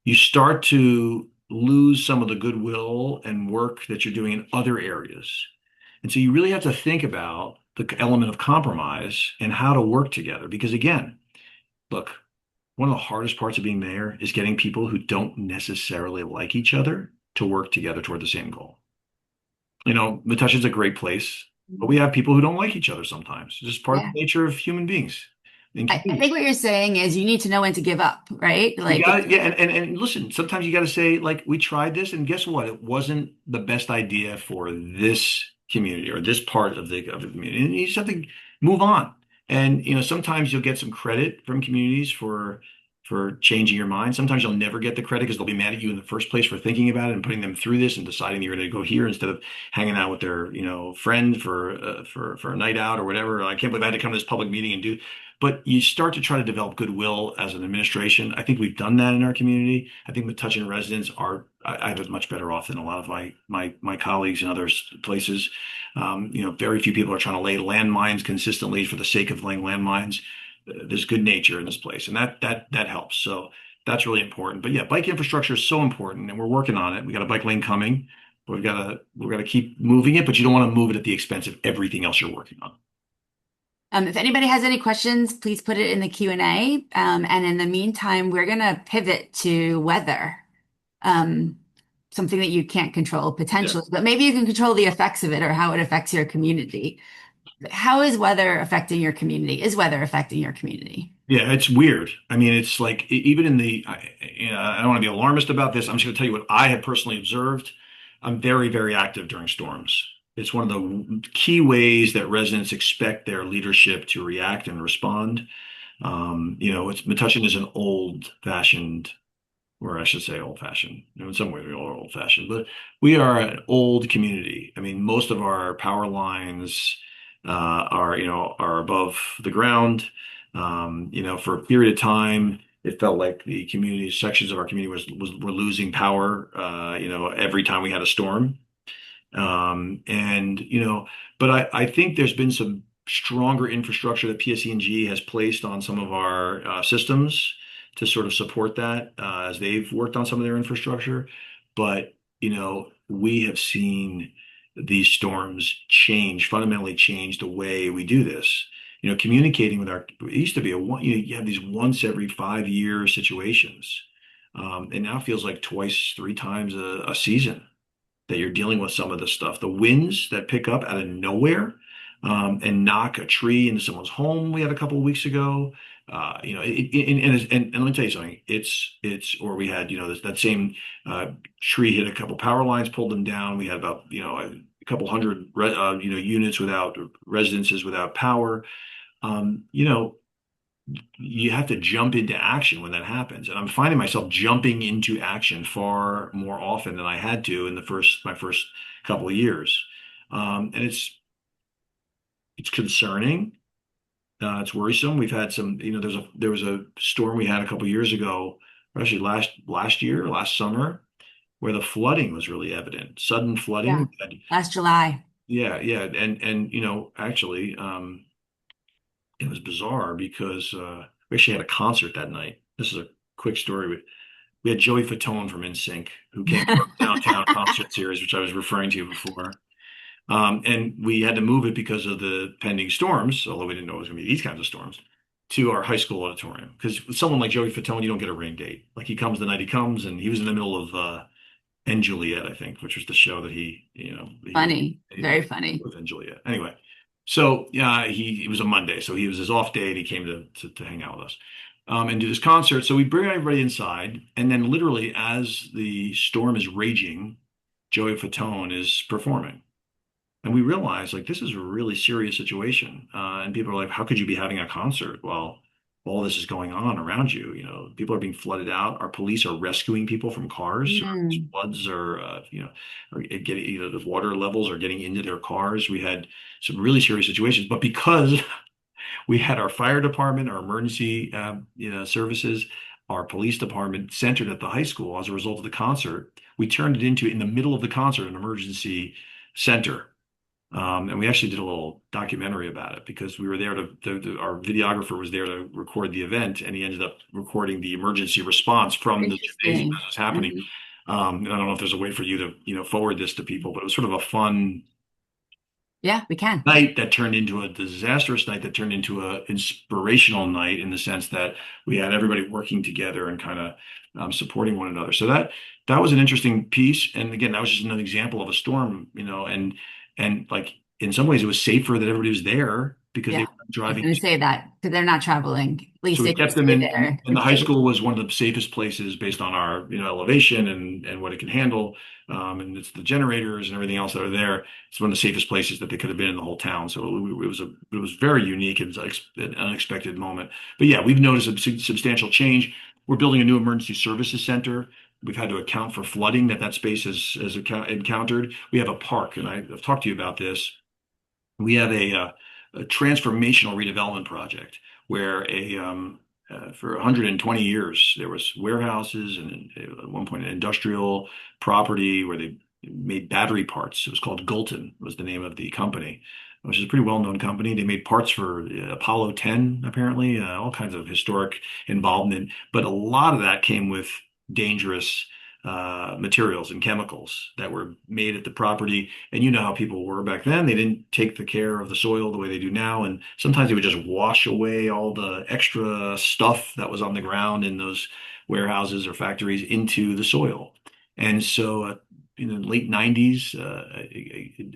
you start to lose some of the goodwill and work that you're doing in other areas. And so you really have to think about the element of compromise and how to work together. Because again, look, one of the hardest parts of being mayor is getting people who don't necessarily like each other to work together toward the same goal. Metuchen's a great place, but we have people who don't like each other sometimes. It's just part of Yeah. the nature of human beings and I communities. think what you're saying is you need to know when to give up, right? You Like, got it. Yeah. And listen, sometimes you got to say, like, we tried this, and guess what? It wasn't the best idea for this community or this part of the community. And you just have to move on. And, sometimes you'll get some credit from communities for changing your mind. Sometimes you'll never get the credit because they'll be mad at you in the first place for thinking about it and putting them through this and deciding you're going to go here instead of hanging out with their, friend for a night out or whatever. I can't believe I had to come to this public meeting and do. But you start to try to develop goodwill as an administration. I think we've done that in our community. I think Metuchen residents are, I have it much better off than a lot of my colleagues in other places. Very few people are trying to lay landmines consistently for the sake of laying landmines. There's good nature in this place, and that helps. So that's really important. But yeah, bike infrastructure is so important, and we're working on it. We got a bike lane coming. But we've got to keep moving it, but you don't want to move it at the expense of everything else you're working on. if anybody has any questions, please put it in the Q&A. And in the meantime, we're going to pivot to weather, um, something that you can't control Yeah. potentially, but maybe you can control the effects of it or how it affects your community. How is weather affecting your community? Is weather affecting your community? Yeah, it's weird. I mean, it's like even in I don't want to be alarmist about this. I'm just going to tell you what I have personally observed. I'm very, very active during storms. It's one of the key ways that residents expect their leadership to react and respond. Metuchen is an old-fashioned, or I should say old-fashioned. In some ways, we all are old-fashioned, but we are an old community. I mean, most of our power lines are above the ground. For a period of time, it felt like the community sections of our community were losing power. Every time we had a storm. And but I think there's been some stronger infrastructure that PSE&G has placed on some of our systems to sort of support that as they've worked on some of their infrastructure. But we have seen these storms fundamentally change the way we do this. Communicating with it used to be you have these once every 5 year situations. And now it feels like twice, three times a season that you're dealing with some of this stuff. The winds that pick up out of nowhere and knock a tree into someone's home we had a couple of weeks ago. And let me tell you something. Or we had, that same tree hit a couple power lines, pulled them down. We had about, a couple hundred, units without residences without power. Um, you know, you have to jump into action when that happens. And I'm finding myself jumping into action far more often than I had to in my first couple of years. And it's concerning. It's worrisome. We've had some, there was a storm we had a couple of years ago, or actually last summer, where the flooding was really evident. Sudden Yeah. flooding. Last July. Yeah, yeah. And actually, it was bizarre because we actually had a concert that night. This is a quick story. We had Joey Fatone from NSYNC who came to our downtown concert series, which I was referring to before. And we had to move it because of the pending storms, although we didn't know it was going to be these kinds of storms, to our high school auditorium. Because with someone like Joey Fatone, you don't get a rain date. Like he comes the night he comes, and he was in the middle of and Juliet, I think, which was the show that Funny, he very funny. with and Juliet. Anyway, so yeah, it was a Monday, so he was his off day, and he came to hang out with us and do this concert. So we bring everybody inside, and then literally as the storm is raging, Joey Fatone is performing. And we realized like this is a really serious situation. And people are like, how could you be having a concert while all this is going on around you? People are being flooded out. Our police are rescuing people from cars. Mm. Floods are getting, the water levels are getting into their cars. We had some really serious situations, but because we had our fire department, our emergency, services, our police department centered at the high school as a result of the concert, we turned it into, in the middle of the concert, an emergency center And we actually did a little documentary about it because we were there our videographer was there to record the event, and he ended up recording the emergency response from the gymnasium Interesting. as it was happening. Mhm. And I don't know if there's a way for you to, forward this to people, but it was sort of a fun Yeah, we can. night that turned into a disastrous night that turned into a inspirational night in the sense that we had everybody working together and kind of supporting one another. So that was an interesting piece. And again, that was just another example of a storm, and like in some ways it was safer that everybody was there because they Yeah. were I was driving. going to say that because they're not traveling. At So least we they can kept them stay in, there and and the high safe. school was one of the safest places based on our, elevation and what it can handle. And it's the generators and everything else that are there. It's one of the safest places that they could have been in the whole town. So it was very unique. It was like an unexpected moment. But yeah, we've noticed a substantial change. We're building a new emergency services center. We've had to account for flooding that space has encountered. We have a park, and I've talked to you about this. We have a transformational redevelopment project where for 120 years there was warehouses and at one point an industrial property where they made battery parts. It was called Gulton was the name of the company, which is a pretty well-known company. They made parts for Apollo 10, apparently, all kinds of historic involvement. But a lot of that came with dangerous materials and chemicals that were made at the property. And you know how people were back then. They didn't take the care of the soil the way they do now. And sometimes they would just wash away all the extra stuff that was on the ground in those warehouses or factories into the soil. And so in the late 90s,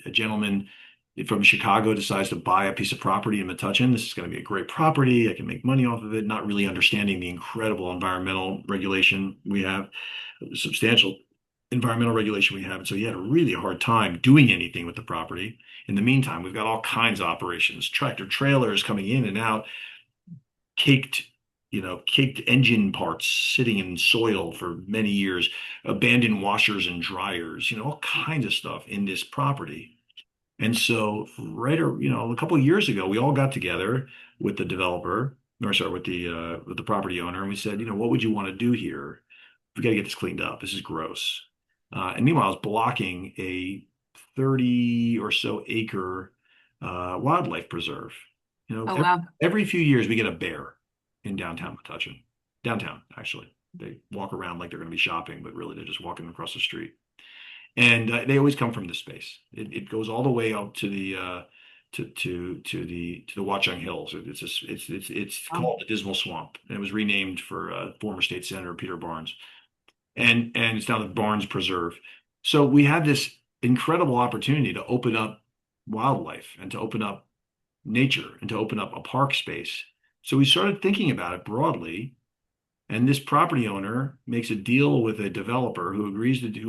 a gentleman from Chicago decides to buy a piece of property in Metuchen. This is going to be a great property. I can make money off of it, not really understanding the incredible environmental regulation we have, substantial environmental regulation we have. And so he had a really hard time doing anything with the property. In the meantime, we've got all kinds of operations, tractor trailers coming in and out, caked, caked engine parts sitting in soil for many years, abandoned washers and dryers, all kinds of stuff in this property. And so a couple of years ago, we all got together with the developer, or sorry, with the property owner, and we said, what would you want to do here? We got to get this cleaned up. This is gross. And meanwhile, I was blocking a 30 or so acre wildlife preserve. Oh, Every, wow. every few years we get a bear in downtown Metuchen. Downtown, actually. They walk around like they're going to be shopping, but really they're just walking across the street. And they always come from this space. It goes all the way up to the to the Watchung Hills. It's Wow. called the Dismal Swamp, and it was renamed for former state senator Peter Barnes, and it's now the Barnes Preserve. So we had this incredible opportunity to open up wildlife and to open up nature and to open up a park space. So we started thinking about it broadly, and this property owner makes a deal with a developer who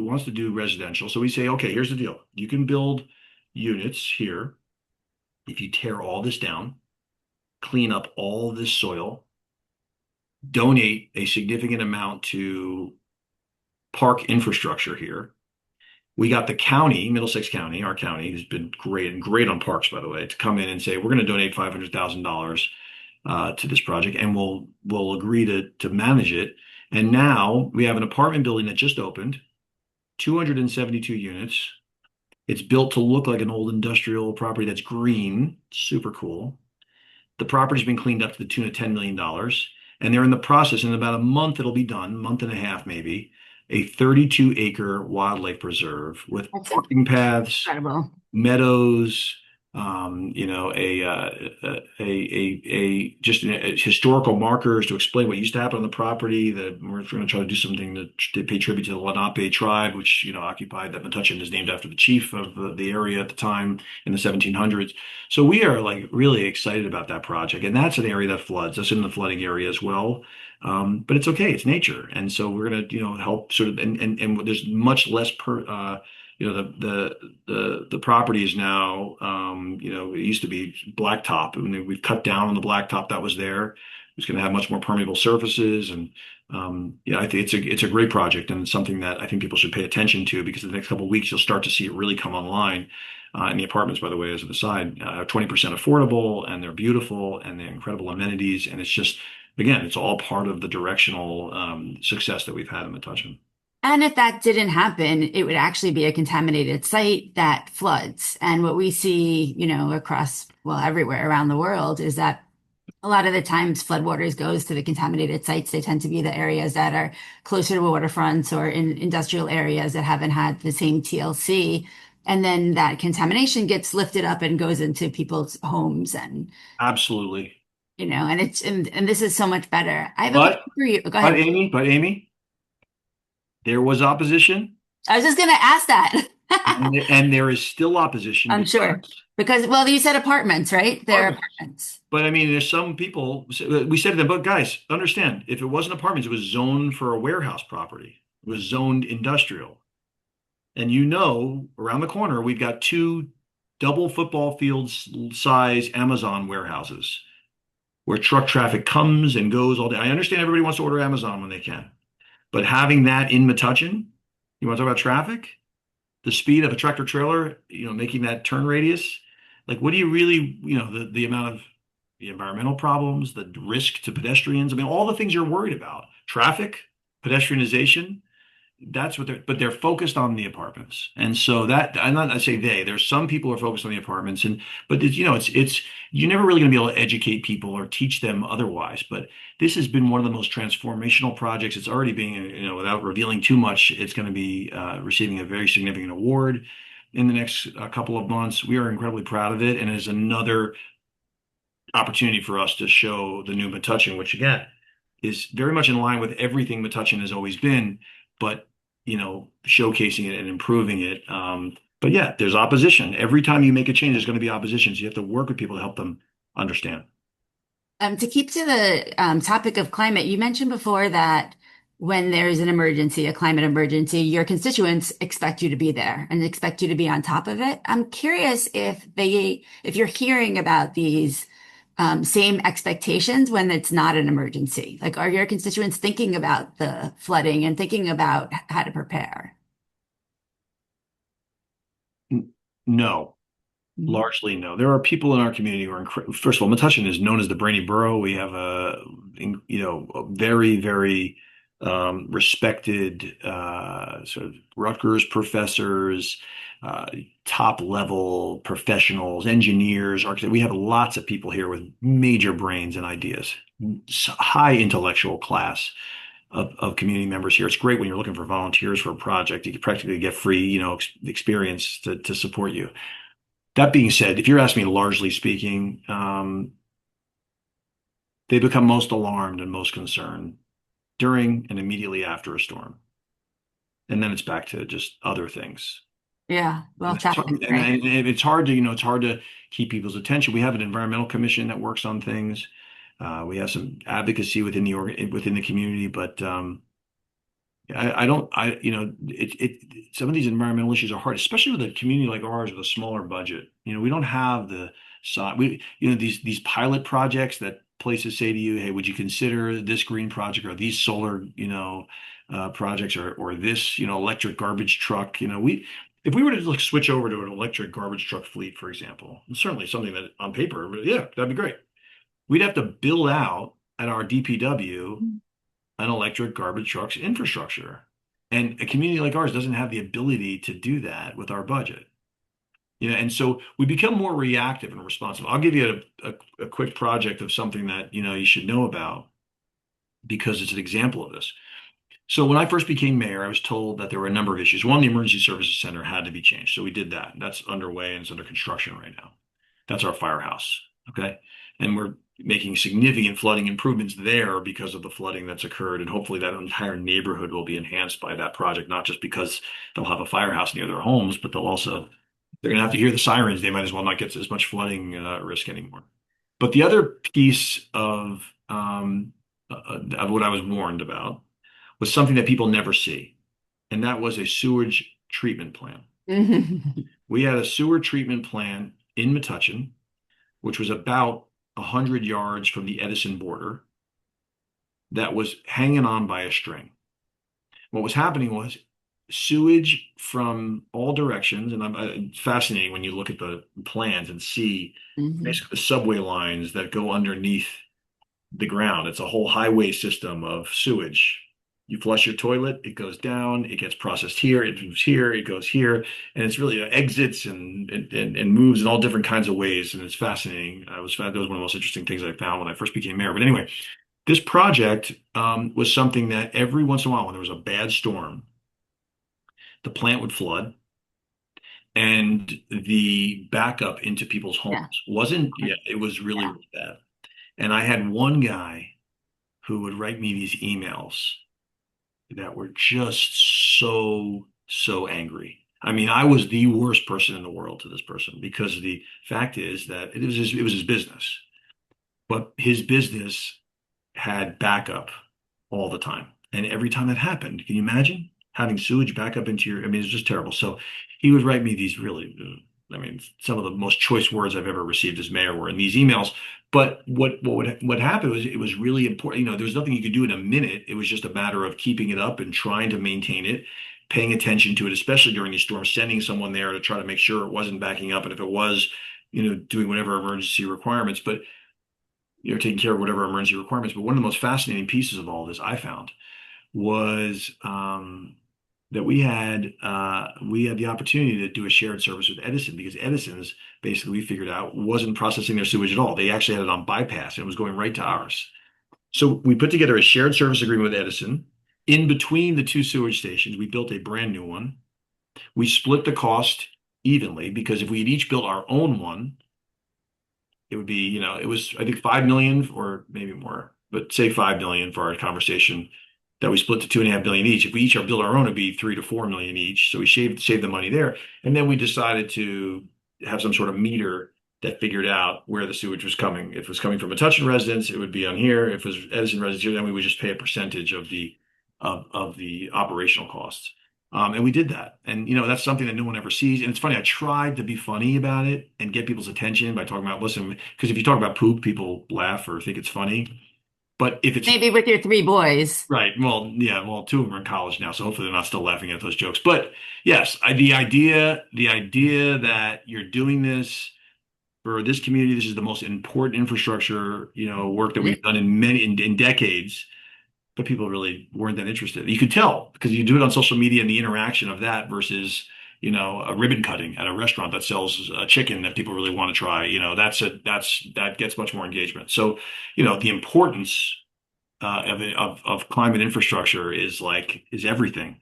wants to do residential. So we say, okay, here's the deal. You can build units here if you tear all this down, clean up all this soil, donate a significant amount to park infrastructure here. We got the county, Middlesex County, our county, who's been great and great on parks, by the way, to come in and say, we're going to donate $500,000 to this project, and we'll agree to manage it. And now we have an apartment building that just opened, 272 units. It's built to look like an old industrial property that's green, super cool. The property's been cleaned up to the tune of $10 million. And they're in the process, in about a month, it'll be done, month and a half maybe, a 32-acre wildlife preserve with That's walking paths, incredible. meadows, just historical markers to explain what used to happen on the property. That we're going to try to do something to pay tribute to the Lenape tribe, which occupied that Metuchen is named after the chief of the area at the time in the 1700s. So we are like really excited about that project, and that's an area that floods. That's in the flooding area as well. But it's okay. It's nature, and so we're going to help sort of and there's much less per the property is now it used to be blacktop, and we've cut down on the blacktop that was there. It's going to have much more permeable surfaces, and I think it's a great project, and it's something that I think people should pay attention to because in the next couple of weeks you'll start to see it really come online. And the apartments, by the way, as an aside, are 20% affordable, and they're beautiful, and they're incredible amenities, and it's just again, it's all part of the directional success that we've had in Metuchen. And if that didn't happen, it would actually be a contaminated site that floods. And what we see, across, well, everywhere around the world is that a lot of the times floodwaters goes to the contaminated sites. They tend to be the areas that are closer to waterfronts or in industrial areas that haven't had the same TLC. And then that contamination gets lifted up and goes into people's homes and, Absolutely. and this is so much better. I have a But question for you. Go but ahead. Amy, there was opposition, I was just going to ask that. and there is still opposition I'm sure. because Because, well, you said apartments, right? They're apartments. apartments. But I mean, there's some people, we said to them, but guys, understand, if it wasn't apartments, it was zoned for a warehouse property. It was zoned industrial. And around the corner, we've got two double football fields size Amazon warehouses where truck traffic comes and goes all day. I understand everybody wants to order Amazon when they can, but having that in Metuchen, you want to talk about traffic? The speed of a tractor trailer, making that turn radius, like what do you really, the amount of the environmental problems, the risk to pedestrians, I mean, all the things you're worried about, traffic, pedestrianization, that's what they're focused on the apartments. And so that, I say there's some people who are focused on the apartments but you're never really going to be able to educate people or teach them otherwise. But this has been one of the most transformational projects. It's already being, without revealing too much, it's going to be receiving a very significant award in the next couple of months. We are incredibly proud of it. And it is another opportunity for us to show the new Metuchen, which again is very much in line with everything Metuchen has always been, but showcasing it and improving it. But yeah, there's opposition. Every time you make a change, there's going to be opposition. So you have to work with people to help them understand. To keep to the topic of climate, you mentioned before that when there's an emergency, a climate emergency, your constituents expect you to be there and expect you to be on top of it. I'm curious if you're hearing about these same expectations when it's not an emergency. Like, are your constituents thinking about the flooding and thinking about how to prepare? No. Mhm. Largely, no. There are people in our community who are incredible. First of all, Metuchen is known as the Brainy Borough. We have a very, very respected sort of Rutgers professors, uh, top level professionals, engineers, architects. We have lots of people here with major brains and ideas, high intellectual class of community members here. It's great when you're looking for volunteers for a project. You can practically get free, experience to support you. That being said, if you're asking me largely speaking, they become most alarmed and most concerned during and immediately after a storm. And then it's back to just other things. Yeah, well, And it's hard, traffic, right? and it's hard to, it's hard to keep people's attention. We have an environmental commission that works on things. We have some advocacy within the community, but I don't, some of these environmental issues are hard, especially with a community like ours with a smaller budget. We don't have the size, these pilot projects that places say to you, hey, would you consider this green project or these solar, projects or this, electric garbage truck? If we were to like switch over to an electric garbage truck fleet, for example, it's certainly something that on paper, but yeah, that'd be great. We'd have to build out at our DPW an electric garbage truck's infrastructure. And a community like ours doesn't have the ability to do that with our budget. And so we become more reactive and responsive. I'll give you a quick project of something that, you should know about because it's an example of this. So when I first became mayor, I was told that there were a number of issues. One, the emergency services center had to be changed. So we did that. That's underway and it's under construction right now. That's our firehouse. Okay. And we're making significant flooding improvements there because of the flooding that's occurred. And hopefully that entire neighborhood will be enhanced by that project, not just because they'll have a firehouse near their homes, but they're going to have to hear the sirens. They might as well not get as much flooding risk anymore. But the other piece of what I was warned about was something that people never see, and that was a sewage treatment plan. We had a sewer treatment plan in Metuchen, which was about 100 yards from the Edison border, that was hanging on by a string. What was happening was sewage from all directions, and it's fascinating when you look at the plans and see Mhm. basically the subway lines that go underneath the ground. It's a whole highway system of sewage. You flush your toilet, it goes down, it gets processed here, it moves here, it goes here, and it's really exits and moves in all different kinds of ways, and it's fascinating. That was one of the most interesting things I found when I first became mayor. But anyway, this project was something that every once in a while, when there was a bad storm, the plant would flood, and the backup into people's Yeah. homes wasn't. Yeah, it was really, Yeah. really bad. And I had one guy who would write me these emails that were just so angry. I mean, I was the worst person in the world to this person because the fact is that it was his business, but his business had backup all the time. And every time that happened, can you imagine having sewage back up into your, I mean, it's just terrible. So he would write me these really, I mean, some of the most choice words I've ever received as mayor were in these emails. But what happened was it was really important. You know, there was nothing you could do in a minute. It was just a matter of keeping it up and trying to maintain it, paying attention to it, especially during these storms, sending someone there to try to make sure it wasn't backing up. And if it was, doing whatever emergency requirements. But taking care of whatever emergency requirements. But one of the most fascinating pieces of all this I found was that we had the opportunity to do a shared service with Edison because Edison's basically we figured out wasn't processing their sewage at all. They actually had it on bypass and it was going right to ours. So we put together a shared service agreement with Edison. In between the two sewage stations, we built a brand new one. We split the cost evenly because if we had each built our own one, it would be, it was, I think, 5 million or maybe more, but say 5 million for our conversation that we split to 2.5 billion each. If we each are build our own, it'd be 3 to 4 million each. So we saved the money there. And then we decided to have some sort of meter that figured out where the sewage was coming. If it was coming from Metuchen residents, it would be on here. If it was Edison residents, then we would just pay a percentage of the operational costs. And we did that. And, that's something that no one ever sees. And it's funny, I tried to be funny about it and get people's attention by talking about, listen, because if you talk about poop, people laugh or think it's funny. But if it's Maybe with your three boys. right, well, yeah, well, two of them are in college now, so hopefully they're not still laughing at those jokes. But yes, the idea that you're doing this for this community, this is the most important infrastructure, work that we've done in decades but people really weren't that interested. You could tell because you do it on social media and the interaction of that versus, a ribbon cutting at a restaurant that sells a chicken that people really want to try. That gets much more engagement. So, the importance of climate infrastructure is everything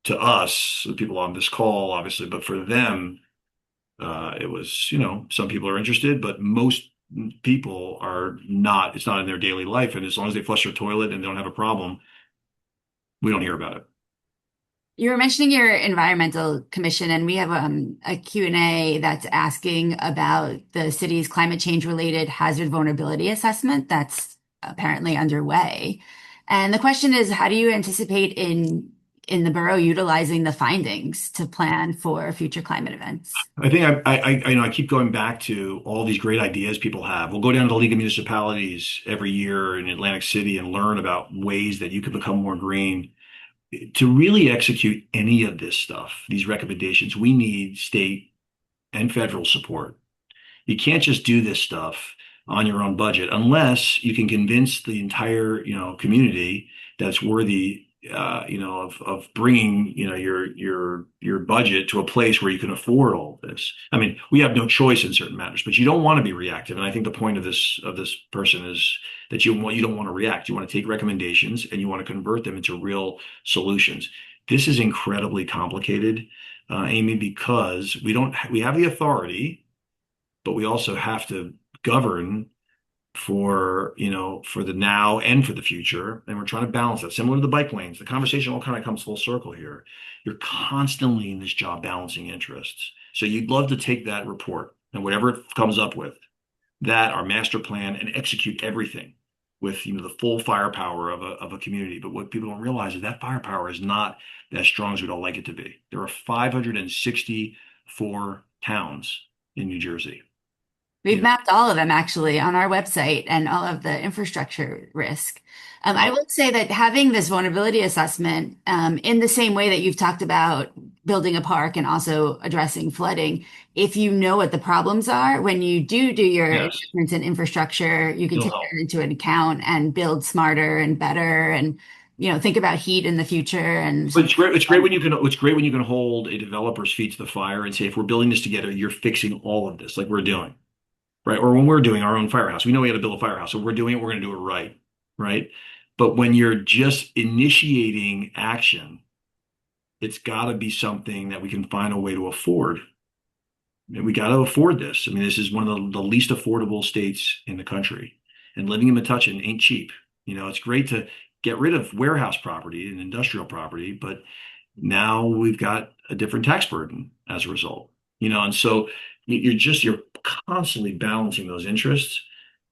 to us, the people on this call, obviously, but for them, it was, some people are interested, but most people are not, it's not in their daily life. And as long as they flush their toilet and they don't have a problem, we don't hear about it. You were mentioning your environmental commission, and we have a Q&A that's asking about the city's climate change related hazard vulnerability assessment that's apparently underway. And the question is, how do you anticipate in the borough utilizing the findings to plan for future climate events? I think I keep going back to all these great ideas people have. We'll go down to the League of Municipalities every year in Atlantic City and learn about ways that you can become more green. To really execute any of this stuff, these recommendations, we need state and federal support. You can't just do this stuff on your own budget unless you can convince the entire, community that's worthy, of bringing, your budget to a place where you can afford all of this. I mean, we have no choice in certain matters, but you don't want to be reactive. And I think the point of this person is that you don't want to react. You want to take recommendations and you want to convert them into real solutions. This is incredibly complicated, Amy, because we have the authority but we also have to govern for the now and for the future. And we're trying to balance that. Similar to the bike lanes, the conversation all kind of comes full circle here. You're constantly in this job balancing interests. So you'd love to take that report and whatever it comes up with, that our master plan and execute everything with the full firepower of a community. But what people don't realize is that firepower is not as strong as we'd all like it to be. There are 564 towns in New Jersey. We've mapped all of them actually on our website and all of the infrastructure risk. I Well, will say that having this vulnerability assessment, in the same way that you've talked about building a park and also addressing flooding, if you know what the problems are, when you do your yes, investments in infrastructure, you can it'll take help. that into an account and build smarter and better. And think about heat in the future and But something. it's great when you can hold a developer's feet to the fire and say, if we're building this together, you're fixing all of this, like we're doing, right? Or when we're doing our own firehouse, we know we got to build a firehouse, so we're doing it. We're going to do it right, right? But when you're just initiating action, it's got to be something that we can find a way to afford. And we got to afford this. I mean, this is one of the least affordable states in the country, and living in Metuchen ain't cheap. It's great to get rid of warehouse property and industrial property, but now we've got a different tax burden as a result. And so you're constantly balancing those interests,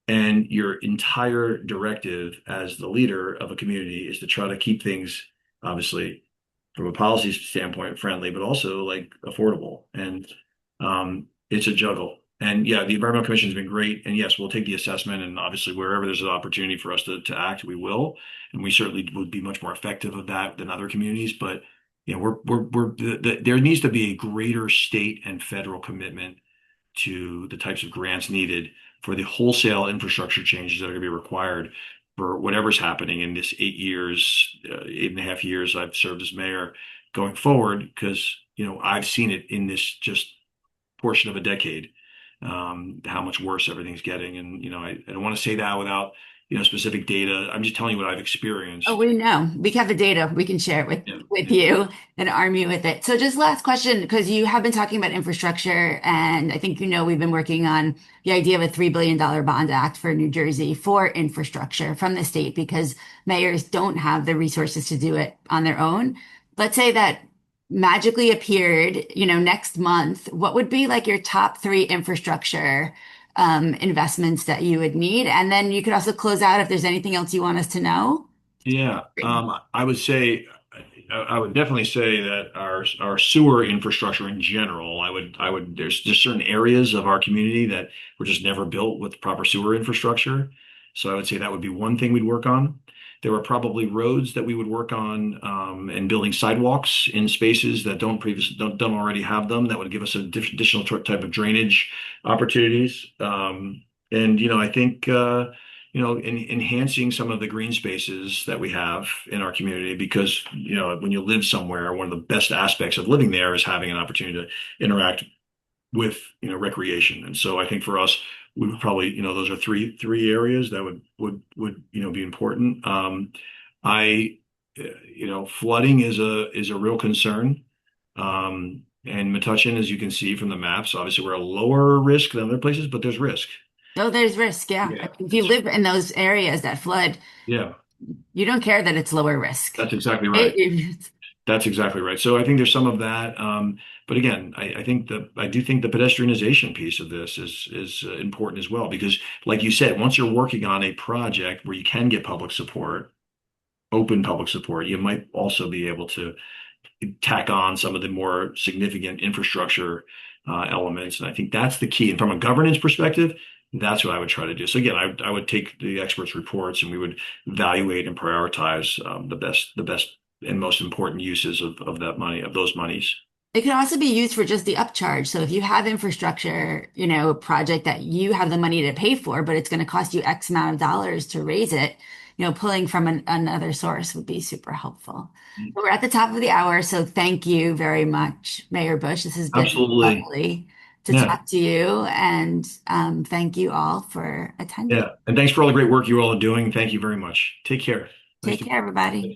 and your entire directive as the leader of a community is to try to keep things, obviously, from a policy standpoint, friendly, but also like affordable. And it's a juggle. And yeah, the Environmental Commission has been great. And yes, we'll take the assessment. And obviously, wherever there's an opportunity for us to act, we will. And we certainly would be much more effective of that than other communities. But there needs to be a greater state and federal commitment to the types of grants needed for the wholesale infrastructure changes that are going to be required for whatever's happening in this 8 years, 8.5 years I've served as mayor going forward, because, I've seen it in this just portion of a decade, how much worse everything's getting. And, I don't want to say that without, specific data. I'm just telling you what I've Oh, experienced. we know. We have the data. We can share it with Yeah. with Yeah. you and arm you with it. So just last question, because you have been talking about infrastructure, and I think we've been working on the idea of a $3 billion bond act for New Jersey for infrastructure from the state because mayors don't have the resources to do it on their own. Let's say that magically appeared, next month. What would be like your top three infrastructure investments that you would need? And then you could also close out if there's anything else you want us to know. Yeah, I would definitely say that our sewer infrastructure in general, there's just certain areas of our community that were just never built with proper sewer infrastructure. So I would say that would be one thing we'd work on. There are probably roads that we would work on, and building sidewalks in spaces that don't already have them. That would give us additional type of drainage opportunities. And I think. Enhancing some of the green spaces that we have in our community, because, when you live somewhere, one of the best aspects of living there is having an opportunity to interact with, recreation. And so I think for us, we would probably, those are three areas that would be important. I, flooding is a real concern. And Metuchen, as you can see from the maps, obviously we're a lower risk than other places, but there's risk. Oh, there's risk. Yeah. I Yeah, mean, if you live in those areas that flood, yeah, you don't care that it's lower risk. that's exactly Right? right. That's exactly right. So I think there's some of that. But again, I do think the pedestrianization piece of this is important as well, because, like you said, once you're working on a project where you can get public support, open public support, you might also be able to tack on some of the more significant infrastructure elements. And I think that's the key. And from a governance perspective, that's what I would try to do. So again, I would take the experts' reports, and we would evaluate and prioritize the best and most important uses of that money, of those monies. It can also be used for just the upcharge. So if you have infrastructure, a project that you have the money to pay for, but it's going to cost you X amount of dollars to raise it, pulling from another source would be super helpful. But we're at the top of the hour, so thank you very much, Mayor Busch. This has been Absolutely. lovely to Yeah. talk to you, and thank you all for attending. Yeah. And thanks for all the great work you all are doing. Thank you very much. Take care. Nice Take to care, everybody.